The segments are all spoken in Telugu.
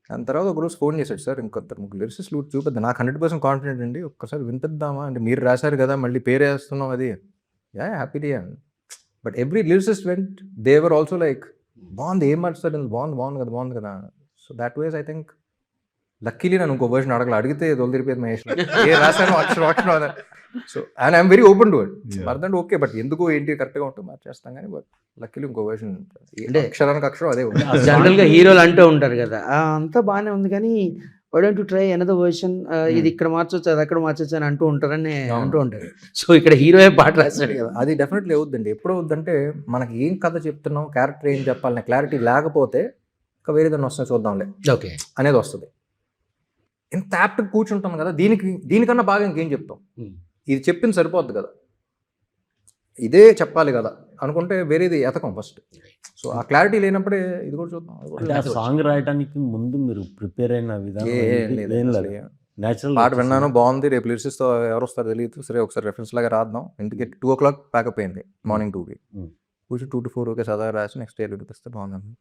దాని తర్వాత ఒకరోజు ఫోన్ చేశాడు, సార్ ఇంకొంత ముగ్గురు లిరిసిస్టులు చూపిద్దాం, నాకు 100% కాన్ఫిడెంట్ అండి, ఒక్కసారి వినిపిద్దామా అంటే, మీరు రాశారు కదా మళ్ళీ పేరు వేస్తున్నాం అది, హ్యాపీలీ అండి. But every lyricist vent, they were also like బాగుంది, ఏం మాట్లాడారు, బాగుంది కదా. So that ways I think luckily నన్ను ఇంకో వర్షన్ అడగల, అడిగితే తొలిదిరిపోయేది మహేష్, ఏ రాశాను అక్షరం. So and I'm very open to it, అర్థం ఓకే, బట్ ఎందుకు ఏంటి కరెక్ట్గా ఉంటే మార్చేస్తాం కానీ, బట్ లక్కీలీ ఇంకో వర్షన్ అంటే అక్షరానికి అక్షరం అదే జనరల్గా హీరోలు అంటూ ఉంటారు కదా, అంతా బాగానే ఉంది కానీ why don't you try another version, ఇది ఇక్కడ మార్చొచ్చు అది అక్కడ మార్చొచ్చు అని అంటూ ఉంటారు. సో ఇక్కడ హీరోయే పాట రాశాడు కదా, అది డెఫినెట్లీ అవుద్దండి. ఎప్పుడు అవుద్దంటే మనకి ఏం కథ చెప్తున్నాం, క్యారెక్టర్ ఏం చెప్పాలనే క్లారిటీ లేకపోతే ఇంకా వేరేదాన్ని వస్తుంది చూద్దాంలే ఓకే అనేది వస్తుంది. ఇంత యాప్ట్ కూర్చుంటాం కదా, దీనికన్నా బాగా ఇంకేం చెప్తాం, ఇది చెప్పింది సరిపోద్ది కదా, ఇదే చెప్పాలి కదా అనుకుంటే వేరేది ఎతకం ఫస్ట్. సో ఆ క్లారిటీ లేనప్పుడే ఇది కూడా చూద్దాం. అంటే ఆ సాంగ్ రాయడానికి ముందు మీరు ప్రిపేర్ అయిన విధానం నేచురల్ పాట విన్నాను, బాగుంది, రేపు లిరిసిస్తో ఎవరు వస్తారో తెలియదు, సరే ఒకసారి రెఫరెన్స్ లాగా రాద్దాం, ఇంటికి 2 o'clock ప్యాకప్ అయింది, మార్నింగ్ 2కి కూర్చొని 2 to 4 ఓకే చదవ రాసి నెక్స్ట్ డే వినిపిస్తే బాగుంది,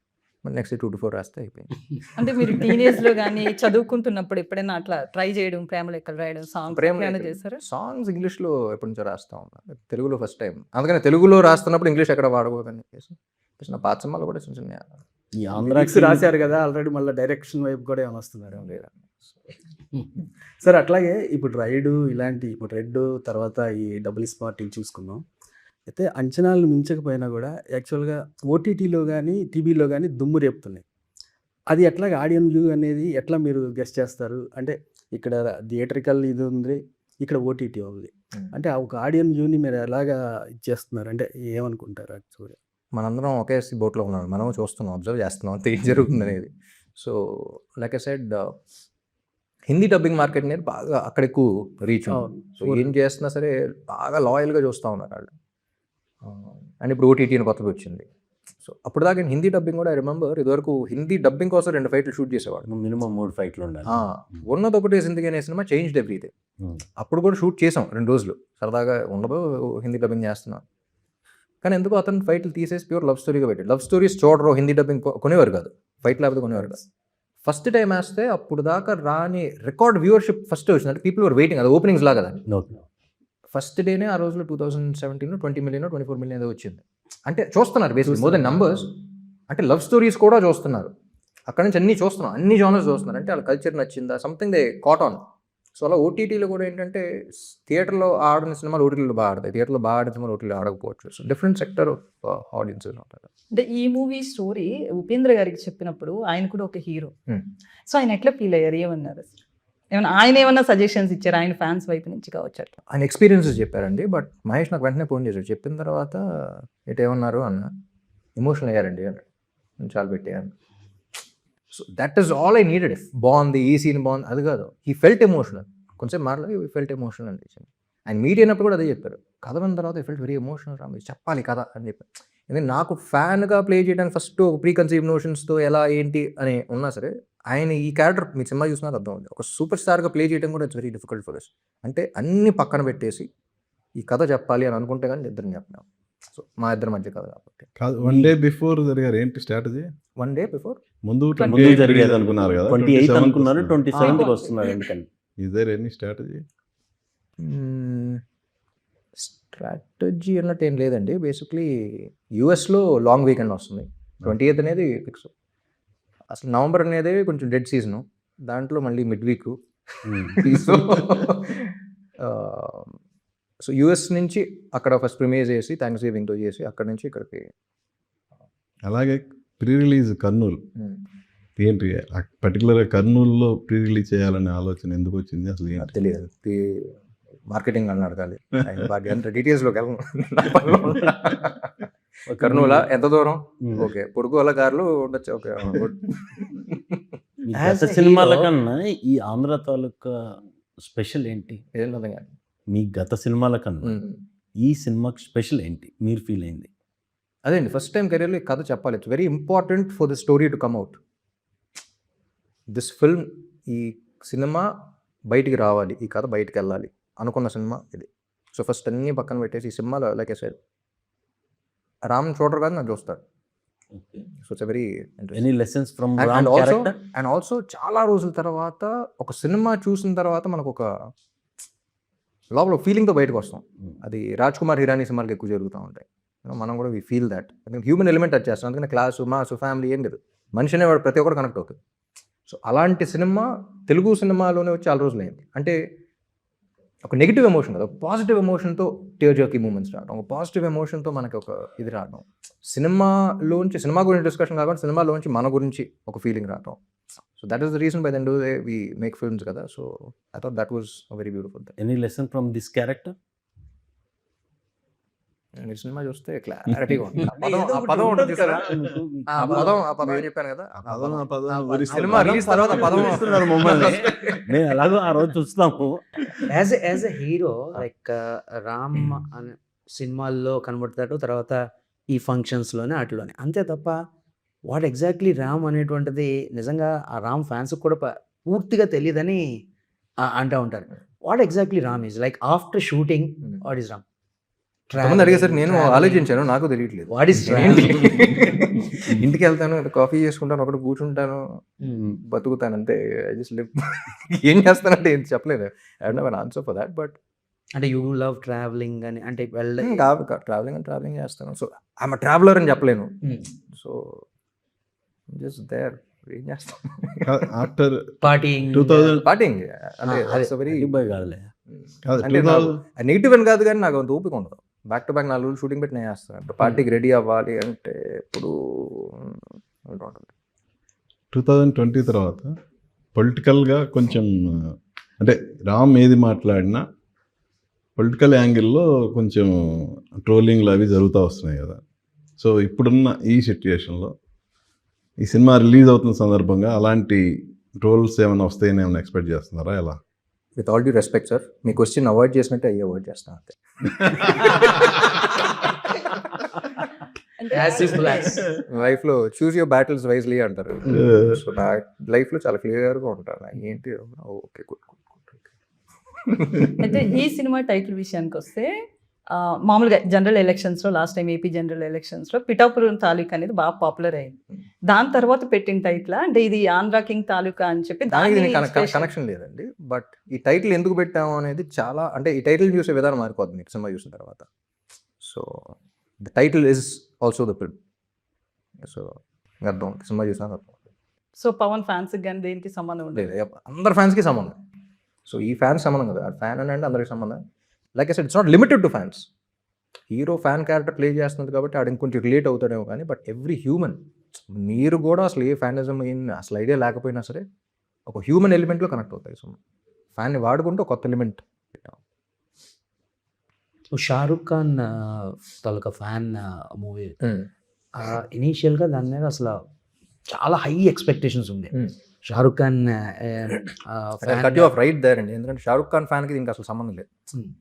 మళ్ళీ నెక్స్ట్ డే 2 to 4 రాస్తే అయిపోయింది. అంటే మీరు టీనేజ్లో కానీ చదువుకుంటున్నప్పుడు ఎప్పుడైనా అట్లా ట్రై చేయడం, ప్రేమ లెక్కలు రాయడం, సాంగ్స్ చేస్తారా? సాంగ్స్ ఇంగ్లీష్లో ఎప్పటి నుంచో రాస్తా ఉన్నాను, తెలుగులో ఫస్ట్ టైం, అందుకని తెలుగులో రాస్తున్నప్పుడు ఇంగ్లీష్ ఎక్కడ వాడకూడదని చెప్పేసి నా పాత సినిమాలు కూడా చిన్న చిన్న ఈ ఆంధ్రాకి రాశారు కదా ఆల్రెడీ, మళ్ళీ డైరెక్షన్ వైపు కూడా ఏమైనా వస్తున్నారు లేదా సార్? అట్లాగే ఇప్పుడు రైడు ఇలాంటి, ఇప్పుడు రెడ్ తర్వాత ఈ డబుల్ స్మార్ట్ చూసుకున్నాం, అయితే అంచనాలు మించకపోయినా కూడా యాక్చువల్గా ఓటీటీలో కానీ టీవీలో కానీ దుమ్ము రేపుతున్నాయి. అది ఎట్లాగ ఆడియన్ వ్యూ అనేది ఎట్లా మీరు గెస్ట్ చేస్తారు? అంటే ఇక్కడ థియేటరికల్ ఇది ఉంది, ఇక్కడ ఓటీటీ ఉంది, అంటే ఒక ఆడియన్ వ్యూని మీరు ఎలాగా ఇచ్చేస్తున్నారు, అంటే ఏమనుకుంటారు యాక్చువల్గా? మనందరం ఒకే బోట్లో ఉన్నాం, మనం చూస్తున్నాం, అబ్జర్వ్ చేస్తున్నాం అంతే ఏం జరుగుతుంది అనేది. So like I said, Hindi dubbing market అనేది బాగా అక్కడ ఎక్కువ రీచ్ ఉంది. సో ఏం చేస్తున్నా సరే బాగా లాయల్గా చూస్తూ ఉన్నారు వాళ్ళు. అండ్ ఇప్పుడు ఓటీటీ అని కొత్తగా వచ్చింది. సో అప్పుడు దాకా హిందీ డబ్బింగ్ కూడా ఐ రిమెంబర్, ఇదివరకు హిందీ డబ్బింగ్ కోసం 2 ఫైట్లు షూట్ చేసేవాడు, మినిమం 3 ఫైట్లు ఉండాలి. ఉన్నది ఒకటే జిందగీ అనే సినిమా చేంజ్డ్ ఎవ్రీథింగ్. అప్పుడు కూడా షూట్ చేసాం 2 రోజులు, సరదాగా ఉండదు హిందీ డబ్బింగ్ చేస్తున్నాం, కానీ ఎందుకు అతను ఫైట్లు తీసేసి ప్యూర్ లవ్ స్టోరీగా పెట్టాడు. లవ్ స్టోరీస్ చూడరు, హిందీ డబ్బింగ్ కొనేవారు కాదు, ఫైట్ లేకపోతే కొనేవారు కాదు. ఫస్ట్ టైం వేస్తే అప్పుడు దాకా రాని రికార్డ్ వ్యూవర్షిప్ ఫస్ట్ వచ్చింది, అంటే పీపుల్ వర్ వెయిటింగ్, అది ఓపెనింగ్స్ లాగా. ఫస్ట్ డేనే ఆ రోజులో 2017 20 million 24 million ఏదో వచ్చింది. అంటే చూస్తున్నారు బేసిక్లీ మోర్ దెన్ నంబర్స్, అంటే లవ్ స్టోరీస్ కూడా చూస్తున్నారు, అక్కడ నుంచి అన్ని చూస్తున్నాం, అన్ని జానర్స్ చూస్తున్నారు, అంటే వాళ్ళ కల్చర్ నచ్చిందా, something they caught on. So అలా ఓటీటీలో కూడా ఏంటంటే థియేటర్లో ఆడిన సినిమాలు ఓటీటీలో బాగా ఆడతాయి, థియేటర్లో బాగా ఆడిన సినిమాలు ఓటీటీలో ఆడకపోవచ్చు. So different sector of audiences ఉంటారు. అంటే ఈ మూవీ స్టోరీ ఉపేంద్ర గారికి చెప్పినప్పుడు ఆయన కూడా ఒక హీరో, సో ఆయన ఎట్లా ఫీల్ అయ్యారు, ఏమన్నారు, ఆయన ఏమన్నా సజెషన్స్ ఇచ్చారు ఆయన ఫ్యాన్స్ వైపు నుంచి కావచ్చు? ఆయన ఎక్స్పీరియన్సెస్ చెప్పారండి, బట్ మహేష్ నాకు వెంటనే ఫోన్ చేశాడు, చెప్పిన తర్వాత ఏమన్నారు అన్న, ఎమోషనల్ అయ్యారండి అన్నాడు, చాలా పెట్టాను. So that is all I needed. బాగుంది, ఈ సీన్ బాగుంది అది కాదు, హీ ఫెల్ట్ ఎమోషనల్, కొంచెం మాట్లాడి హీ ఫెల్ట్ ఎమోషనల్ అనిపించింది. ఆయన మీట్ అయినప్పుడు కూడా అదే చెప్పారు, కథ విన్న తర్వాత he felt very emotional, Ram చెప్పాలి కథ అని చెప్పారు. ఎందుకంటే నాకు ఫ్యాన్గా ప్లే చేయడానికి ఫస్ట్ ఒక ప్రీ కన్సీవ్ నోషన్స్తో ఎలా ఏంటి అని ఉన్నా సరే, ఆయన ఈ క్యారెక్టర్ మీ సినిమా చూసినా అర్థం ఉంది, ఒక సూపర్ స్టార్గా ప్లే చేయడం కూడా it's very difficult for us. అంటే అన్ని పక్కన పెట్టేసి ఈ కథ చెప్పాలి అని అనుకుంటే కానీ ఇద్దరిని చెప్పినాం. సో మా ఇద్దరి మధ్య కథ కాబట్టి. కాదు, 1 day బిఫోర్ జరిగారు ఏంటి స్ట్రాటజీ? 1 day బిఫోర్ ముందు జరిగేది అనుకున్నారు కదా, 28 అనుకున్నారు, 27కి వస్తున్నారు. ఎందుకని is there any strategy? Strategy అన్నట్టు ఏం లేదండి, బేసిక్లీ యూఎస్లో లాంగ్ వీకెండ్ వస్తుంది, 28th అనేది ఫిక్స్. అసలు నవంబర్ అనేది కొంచెం డెడ్ సీజను, దాంట్లో మళ్ళీ మిడ్ వీక్. సో యూఎస్ నుంచి అక్కడ ఫస్ట్ ప్రీమియర్ చేసి థ్యాంక్స్ గివింగ్తో చేసి అక్కడ నుంచి ఇక్కడికి. అలాగే ప్రీ రిలీజ్ కర్నూలు ఏంటి, పర్టికులర్గా కర్నూలులో ప్రీ రిలీజ్ చేయాలనే ఆలోచన ఎందుకు వచ్చింది అసలు? తెలియదు, మార్కెటింగ్ అని అడగాలి, అంత డీటెయిల్స్లోకి వెళ్ళను. కర్నూలా ఎంత దూరం, ఓకే పొడుగు అలా కార్లు ఉండొచ్చు, ఓకే. గత సినిమాల కన్నా ఈ ఆంధ్ర తాలూకా స్పెషల్ ఏంటి? ఏం లేదు కానీ మీ గత సినిమాల కన్నా ఈ సినిమాకి స్పెషల్ ఏంటి మీరు ఫీల్ అయింది? అదే అండి, ఫస్ట్ టైం కెరీర్లో ఈ కథ చెప్పాలి, it's very important for the story to come out. This film, ఈ సినిమా బయటికి రావాలి, ఈ కథ బయటికి వెళ్ళాలి అనుకున్న సినిమా ఇది. సో ఫస్ట్ అన్నీ పక్కన పెట్టేసి ఈ సినిమాలో లైక్ ఐ సెడ్, రామ్ చూడరు కాదు నాకు చూస్తాడు, so it's very any lessons from and also చాలా రోజుల తర్వాత ఒక సినిమా చూసిన తర్వాత మనకు ఒక లోపల ఫీలింగ్తో బయటకు వస్తాం. అది రాజ్ కుమార్ హిరానీ సినిమాలకు ఎక్కువ జరుగుతూ ఉంటాయి. మనం కూడా we feel that human element వచ్చేస్తాం. అందుకని క్లాసు మాసు ఫ్యామిలీ ఏం లేదు, మనిషి అనేవాడు ప్రతి ఒక్కరు కనెక్ట్ అవుతుంది. సో అలాంటి సినిమా తెలుగు సినిమాలోనే వచ్చి చాలా రోజులు అయింది. అంటే ఒక నెగిటివ్ ఎమోషన్ కదా, ఒక పాజిటివ్ ఎమోషన్తో టియర్ జర్కీ మూమెంట్స్ రావడం, ఒక పాజిటివ్ ఎమోషన్తో మనకి ఒక ఇది రావడం, సినిమా గురించి డిస్కషన్ కాకుండా సినిమాలోంచి మన గురించి ఒక ఫీలింగ్ రావడం. So that is the reason by then do they we make films కదా. So I thought that was very beautiful. Any lesson from this character? మీరు సినిమా చూస్తే క్లారిటీగా ఉంటుంది. ఆ పదం ఉంటుంది చూసారా, ఆ పదం ఏం చెప్పాను కదా, సినిమా రిలీజ్ తర్వాత పదం మమ్మల్ని నేను అలాగో ఆ రోజు చూస్తాము. As a hero like Ram అనే సినిమాల్లో కనబడతాడు, తర్వాత ఈ ఫంక్షన్స్లోనే వాటిలోనే, అంతే తప్ప వాట్ ఎగ్జాక్ట్లీ రామ్ అనేటువంటిది నిజంగా ఆ రామ్ ఫ్యాన్స్ కూడా పూర్తిగా తెలియదని అంటూ ఉంటారు. What exactly Ram is like after shooting, what is Ram? కొంతమంది అడిగేసరికి నేను ఆలోచించాను, నాకు తెలియట్లేదు. వాట్ ఈస్ ఇంటికి వెళ్తాను, కాఫీ చేసుకుంటాను, ఒకటి కూర్చుంటాను, బతుకుతాను అంతే. I just live. ఏం చేస్తానంటే ఏం చెప్పలేదు. I don't have an answer for that. But అంటే యూ లవ్ ట్రావెలింగ్ అని అంటే ట్రావెలింగ్ చేస్తాను. సో ఐఎమ్ ట్రావెలర్ అని చెప్పలేను. So just there. ఏం చేస్తాం ఆఫ్టర్ పార్టీయింగ్ 2000 పార్టింగ్ అంటే వెరీ కాదులే. నెగిటివ్ అని కాదు, కానీ నాకు అంత ఓపిక ఉండదు. బ్యాక్ టు బ్యాక్ 4 రోజులు షూటింగ్ పెట్టి నేను చేస్తాను. అంటే పార్టీకి రెడీ అవ్వాలి అంటే ఎప్పుడు 2020 తర్వాత పొలిటికల్గా కొంచెం అంటే రామ్ ఏది మాట్లాడినా పొలిటికల్ యాంగిల్లో కొంచెం ట్రోలింగ్లు అవి జరుగుతూ వస్తున్నాయి కదా. సో ఇప్పుడున్న ఈ సిచ్యుయేషన్లో ఈ సినిమా రిలీజ్ అవుతున్న సందర్భంగా అలాంటి ట్రోల్స్ ఏమైనా వస్తాయని ఏమైనా ఎక్స్పెక్ట్ చేస్తున్నారా? ఎలా? With all due respect sir, me question avoid చేసినట్టే అయ్యి అవాయిడ్ చేస్తాను అంతే. లైఫ్లో చూస్ యువర్ బ్యాటిల్స్ వైజ్లీ అంటారు. సో నా లైఫ్లో చాలా క్లియర్గా ఉంటాను. ఏంటి ఓకే గుడ్. అయితే ఈ సినిమా టైటిల్ విషయానికి వస్తే మామూలుగా జనరల్ ఎలక్షన్స్లో లాస్ట్ టైం ఏపీ జనరల్ ఎలక్షన్స్లో పిఠాపురం తాలూకా అనేది బాగా పాపులర్ అయింది. దాని తర్వాత పెట్టిన టైటిల్ అంటే ఇది ఆంధ్ర కింగ్ తాలూకా అని చెప్పి కనెక్షన్ లేదండి. బట్ ఈ టైటిల్ ఎందుకు పెట్టాము అనేది చాలా, అంటే ఈ టైటిల్ చూసే విధానం మారిపోతుంది మీకు సినిమా చూసిన తర్వాత. So the title is also the film. So అర్థం సినిమా చూసినా అర్థం. సో పవన్ ఫ్యాన్స్ కానీ దేనికి సంబంధం ఉండదు, అందరు ఫ్యాన్స్కి సంబంధం. సో ఈ ఫ్యాన్స్ సంబంధం కదా, ఫ్యాన్ అని అంటే అందరికి సంబంధం. Like I said, it's not limited to fans. Hero fan character play చేస్తుంది కాబట్టి ఆడ ఇంకొంచెం రిలేట్ అవుతాడేమో కానీ, బట్ ఎవ్రీ హ్యూమన్, మీరు కూడా అసలు ఏ ఫ్యానిజం అసలు ఐడియా లేకపోయినా సరే ఒక హ్యూమన్ ఎలిమెంట్లో కనెక్ట్ అవుతాయి. సో ఫ్యాన్ని వాడుకుంటూ కొత్త ఎలిమెంట్. షారుఖ్ ఖాన్ తాలూకా ఫ్యాన్ మూవీ ఇనీషియల్గా దాని మీద అసలు చాలా హై ఎక్స్పెక్టేషన్స్ ఉంది. Shahrukh Khan cut you off right there అండి. ఎందుకంటే షారుఖ్ ఖాన్ ఫ్యాన్కి దీనికి అసలు సంబంధం లేదు.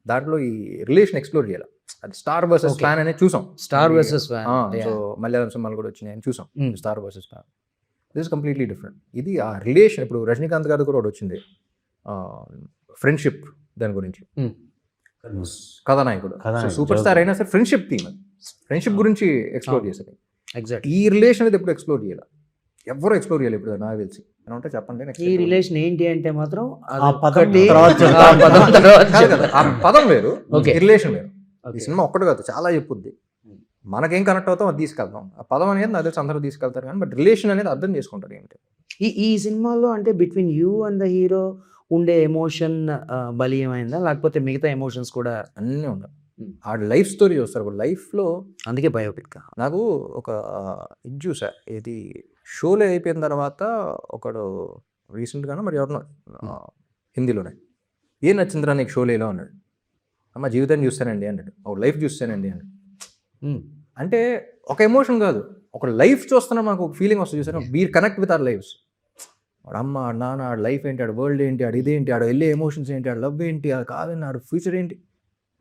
దాంట్లో ఈ రిలేషన్ ఎక్స్ప్లోర్ చేయాలి. అది స్టార్ వర్సెస్ ఫ్యాన్ అనేది చూసాం. Star versus fan. So Malayalam సినిమాలు కూడా వచ్చినాయి అని చూసాం. Star versus fan this is completely different. ఇది ఆ రిలేషన్. ఇప్పుడు రజనీకాంత్ గారి కూడా ఒకటి వచ్చింది, ఫ్రెండ్షిప్, దాని గురించి కథానాయకుడు. సూపర్ స్టార్ అయినా సరే ఫ్రెండ్షిప్ థీమ్, ఫ్రెండ్షిప్ గురించి ఎక్స్ప్లోర్ చేశారు. ఎగ్జాక్ట్. ఈ రిలేషన్ అనేది ఎప్పుడు ఎక్స్ప్లోర్ చేయాలి, ఎవరు ఎక్స్ప్లోర్ చేయాలి ఇప్పుడు నాకు తెలిసి అని ఉంటే చెప్పండి. ఈ రిలేషన్ ఏంటి అంటే మాత్రం ఆ పదం వేరు, రిలేషన్ వేరు. ఈ సినిమా ఒక్కటి కాదు, చాలా చెప్పుద్ది. మనకేం కనెక్ట్ అవుతాం అది తీసుకెళ్తాం. ఆ పదం అనేది నాకు తెలిసి అందరూ తీసుకెళ్తారు కానీ, బట్ రిలేషన్ అనేది అర్థం చేసుకుంటారు ఏంటి. ఈ సినిమాలో అంటే between you and the hero ఉండే ఎమోషన్ బలీయమైందా, లేకపోతే మిగతా ఎమోషన్స్ కూడా అన్నీ ఉన్నాయి. ఆ లైఫ్ స్టోరీ చూస్తారు ఇప్పుడు లైఫ్లో. అందుకే బయోపిక్. నాకు ఒక ఇది చూసా, ఇది షోలో అయిపోయిన తర్వాత ఒకడు రీసెంట్గానో మరి ఎవరినో హిందీలోనే, ఏం నచ్చిందిరా నీకు షోలేలో అన్నాడు. అమ్మ జీవితాన్ని చూస్తానండి అన్నాడు, ఒక లైఫ్ చూస్తానండి అన్నాడు. అంటే ఒక ఎమోషన్ కాదు, ఒక లైఫ్ చూస్తున్నా మాకు ఒక ఫీలింగ్ వస్తుంది చూసాను. వీర్ కనెక్ట్ విత్ అవర్ లైఫ్స్. వాడు అమ్మ నాన్న, ఆడ లైఫ్ ఏంటి, ఆడ వరల్డ్ ఏంటి, ఆడ ఇదేంటి, ఆడ వెళ్ళే ఎమోషన్స్ ఏంటి, ఆడ లవ్ ఏంటి, ఆడ కాదండి, ఆడ ఫ్యూచర్ ఏంటి.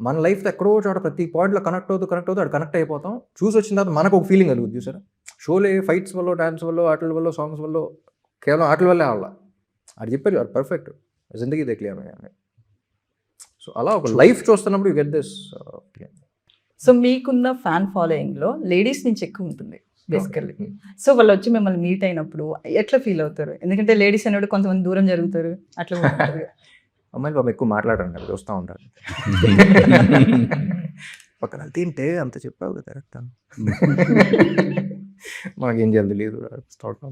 మన లైఫ్తో ఎక్కడో చోట ప్రతి పాయింట్లో కనెక్ట్ అవుతూ ఆడ కనెక్ట్ అయిపోతాం. చూసి వచ్చిన తర్వాత మనకు ఒక ఫీలింగ్ కలుగుతుంది చూసారా. షోలే ఫైట్స్ వల్ల, డాన్స్ వల్ల, ఆటల వల్ల, సాంగ్స్ వల్ల, కేవలం ఆటల వల్లే ఆడాల. అది చెప్పారు అది పర్ఫెక్ట్, జిందగీ దేఖ్లియా. సో అలా ఒక లైఫ్ చూస్తున్నప్పుడు యూ గెట్ దిస్. సో మీకున్న ఫ్యాన్ ఫాలోయింగ్లో లేడీస్ నుంచి ఎక్కువ ఉంటుంది. బేసికల్లీ. సో వాళ్ళు వచ్చి మిమ్మల్ని మీట్ అయినప్పుడు ఎట్లా ఫీల్ అవుతారు? ఎందుకంటే లేడీస్ అనేవాడు కొంతమంది దూరం జరుగుతారు, అట్లా కూడా ఉంటది కదా. అమ్మాయిలు పాపం ఎక్కువ మాట్లాడండి, అది చూస్తూ ఉంటారు. పక్కన తింటే అంత చెప్పావు కదా కరెక్ట్. మనకేం చేయాలి తెలియదు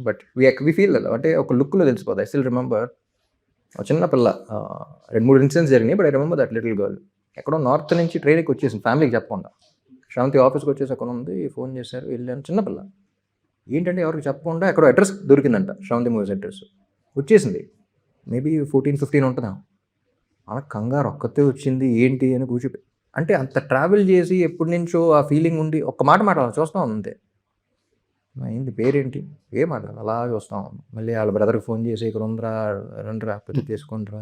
బట్ వి ఫీల్ అంటే ఒక లుక్లో తెలిసిపోతుంది. ఐ స్టిల్ రిమెంబర్ చిన్న పిల్ల 2-3 ఇన్సిడెంట్స్ జరిగినాయి, but I remember that little girl ఎక్కడో నార్త్ నుంచి ట్రైన్కి వచ్చేసింది ఫ్యామిలీకి చెప్పకుండా. శ్రావంతి ఆఫీస్కి వచ్చేసి అక్కడ ఉంది, ఫోన్ చేశారు, వెళ్ళాను. చిన్నపిల్ల ఏంటంటే ఎవరికి చెప్పకుండా ఎక్కడో అడ్రస్ దొరికిందంట, శ్రావంతి మూవీస్ అడ్రస్ వచ్చేసింది. మేబీ 14-15 ఉంటుందా. అలా కంగారు ఒక్కతే వచ్చింది ఏంటి అని కూర్చోపోయి, అంటే అంత ట్రావెల్ చేసి ఎప్పటి నుంచో ఆ ఫీలింగ్ ఉండి ఒక్క మాట మాట్లాడాలి చూస్తాం అంతే. ఏంటి పేరేంటి ఏం మాట్లాడాలి అలా చూస్తాం. మళ్ళీ వాళ్ళ బ్రదర్కి ఫోన్ చేసి ఇక్కడ ఉందిరా రండిరా పెళ్లి చేసుకుంటారా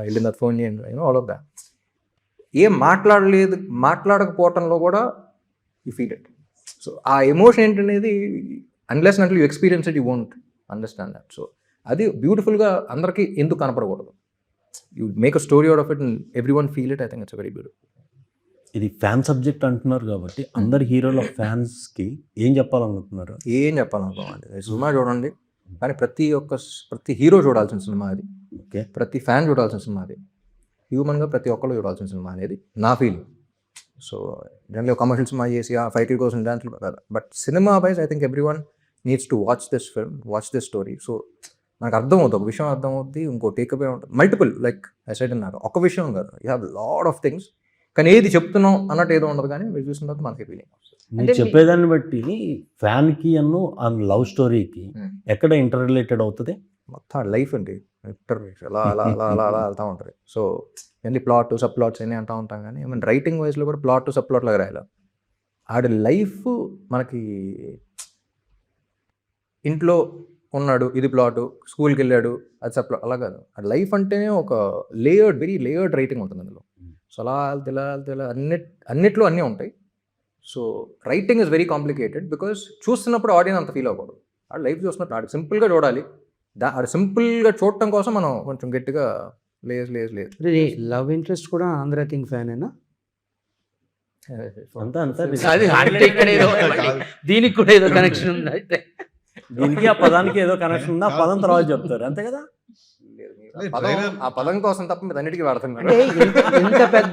వెళ్ళిన తర్వాత ఫోన్ చేయండి యూనో ఆల్ ఆఫ్ దాట్. ఏం మాట్లాడలేదు, మాట్లాడకపోవటంలో కూడా యూ ఫీల్ ఇట్. సో ఆ ఎమోషన్ ఏంటనేది అన్లెస్ అంటూ you experience it you won't understand that. So అది బ్యూటిఫుల్గా అందరికీ ఎందుకు కనపడకూడదు. You make a story out of it and every one feel it. I think it's very beautiful. ఇది ఫ్యాన్ సబ్జెక్ట్ అంటున్నారు కాబట్టి అందరు హీరోల ఫ్యాన్స్కి ఏం చెప్పాలనుకుంటున్నారు? ఏం చెప్పాలనుకోమండి, సినిమా చూడండి, కానీ ప్రతి హీరో చూడాల్సిన సినిమా అది. ఓకే, ప్రతి ఫ్యాన్ చూడాల్సిన సినిమా అది. హ్యూమన్గా ప్రతి ఒక్కళ్ళు చూడాల్సిన సినిమా అనేది నా ఫీలింగ్. సో జనరల్గా కమర్షియల్ సినిమా చేసి ఆ ఫైట్ కోసం డాన్స్లు కదా, but cinema wise I think every one needs to watch this film, watch this story. So నాకు అర్థమవుతుంది, ఒక విషయం అర్థమవుతుంది, ఇంకో టేక్అవే ఉంటుంది. మల్టిపుల్ లైక్ ఐ సెడ్ అన్నారు, ఒక విషయం కాదు, you have lot of things. కానీ ఏది చెప్తున్నాం అన్నట్టు ఏదో ఉండదు, కానీ మీరు చూసిన తర్వాత మనకి ఫీలింగ్. మీరు చెప్పేదాన్ని బట్టి ఫ్యాన్కి అన్ను ఆ లవ్ స్టోరీకి ఎక్కడ ఇంటర్ రిలేటెడ్ అవుతుంది? మొత్తం లైఫ్ అండి, అలా అలా అలా అలా అలా వెళ్తూ ఉంటుంది. సో ఎన్ని ప్లాట్ సబ్ ప్లాట్స్ అన్నీ అంటూ ఉంటాం, కానీ మన రైటింగ్ వైజ్లో కూడా ప్లాట్ సబ్ ప్లాట్ లాగా రాయాలి. ఆడి లైఫ్ మనకి ఇంట్లో ఉన్నాడు, ఇది ప్లాటు, స్కూల్కి వెళ్ళాడు, అది సబ్ ప్లాట్, అలా కాదు. ఆ లైఫ్ అంటేనే ఒక వెరీ లేయర్డ్ రైటింగ్ ఉంటుంది అందులో. సో అలా తెల అన్నిట్లో అన్నీ ఉంటాయి. So writing is very complicated because చూస్తున్నప్పుడు ఆడియన్స్ అంత ఫీల్ అవ్వకూడదు. ఆడు లైఫ్ చూస్తున్నప్పుడు ఆడు సింపుల్గా చూడాలి. ఆడు సింపుల్గా చూడటం కోసం మనం కొంచెం గట్టిగా లేదు. లవ్ ఇంట్రెస్ట్ కూడా ఆంధ్ర కింగ్ ఫ్యానేనా? అంతా అది అంటే ఇక్కడ ఏదో దీనికి కూడా ఏదో కనెక్షన్ ఉంది అయితే. దీనికి ఆ పదానికి ఏదో కనెక్షన్ ఉందా? పదం తర్వాత చెప్తారు అంతే కదా. ఆ పదం కోసం తప్ప మీరు అన్నిటికీ వాడుతున్నారు. అంటే ఇంత పెద్ద